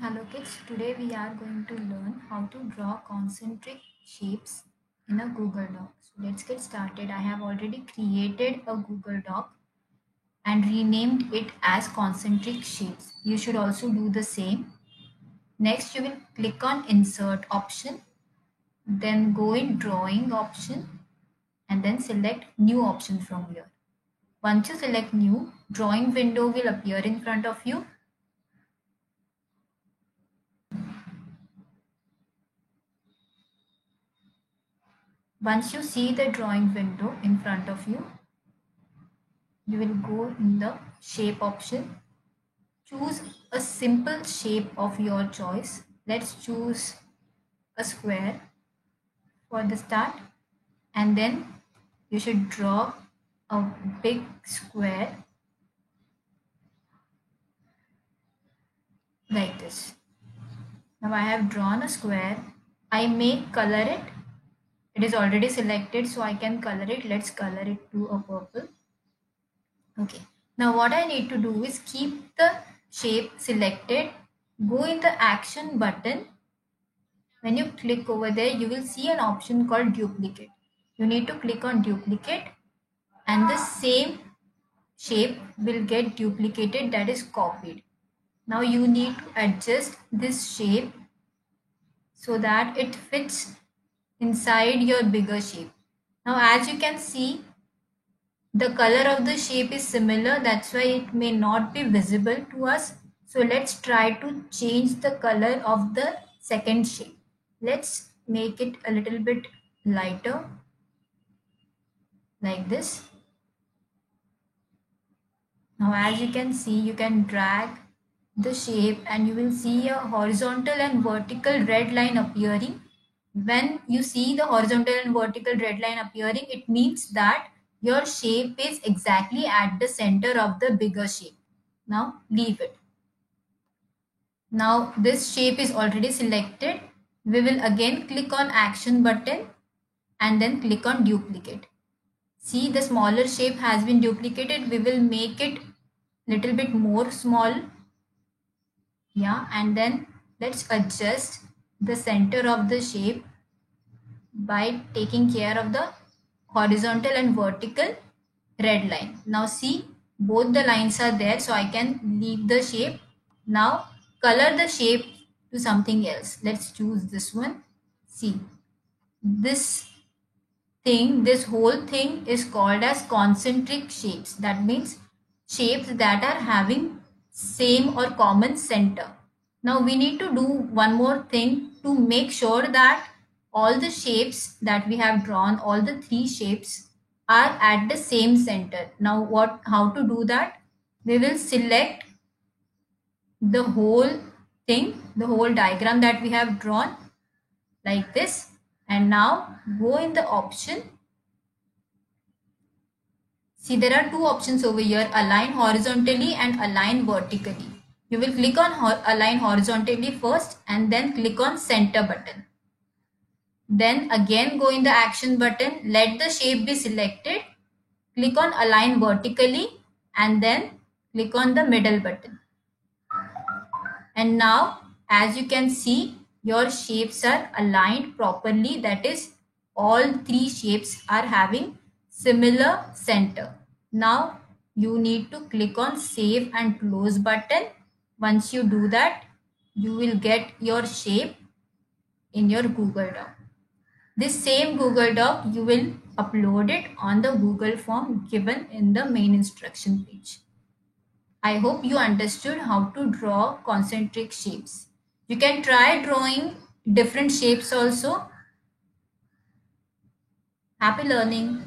Hello kids, today we are going to learn how to draw concentric shapes in a Google Doc. So let's get started. I have already created a Google Doc and renamed it as concentric shapes. You should also do the same. Next you will click on insert option, then go in drawing option and then select new option from here. Once you select new, drawing window will appear in front of you. Once you see the drawing window in front of you, you will go in the shape option. Choose a simple shape of your choice. Let's choose a square for the start, and then you should draw a big square like this. Now I have drawn a square. I may color it. It is already selected, so I can color it. Let's color it to a purple. Okay. Now what I need to do is keep the shape selected. Go in the action button. When you click over there, you will see an option called duplicate. You need to click on duplicate and the same shape will get duplicated, that is copied. Now you need to adjust this shape so that it fits inside your bigger shape. Now as you can see, the color of the shape is similar, that's why it may not be visible to us. So let's try to change the color of the second shape. Let's make it a little bit lighter like this. Now as you can see, you can drag the shape and you will see a horizontal and vertical red line appearing. When you see the horizontal and vertical red line appearing, it means that your shape is exactly at the center of the bigger shape. Now leave it. Now this shape is already selected. We will again click on action button and then click on duplicate. See, the smaller shape has been duplicated. We will make it little bit more small. Yeah, and then let's adjust the center of the shape by taking care of the horizontal and vertical red line. Now see, both the lines are there, so I can leave the shape. Now color the shape to something else. Let's choose this one. See, this this whole thing is called as concentric shapes. That means shapes that are having same or common center. Now we need to do one more thing to make sure that all the shapes that we have drawn, all the three shapes are at the same center. Now how to do that? We will select the whole thing, the whole diagram that we have drawn like this, and now go in the option. See, there are two options over here, align horizontally and align vertically. You will click on align horizontally first and then click on center button. Then again go in the action button, let the shape be selected, click on align vertically and then click on the middle button. And now as you can see, your shapes are aligned properly, that is all three shapes are having similar center. Now you need to click on save and close button. Once you do that, you will get your shape in your Google Doc. This same Google Doc, you will upload it on the Google form given in the main instruction page. I hope you understood how to draw concentric shapes. You can try drawing different shapes also. Happy learning.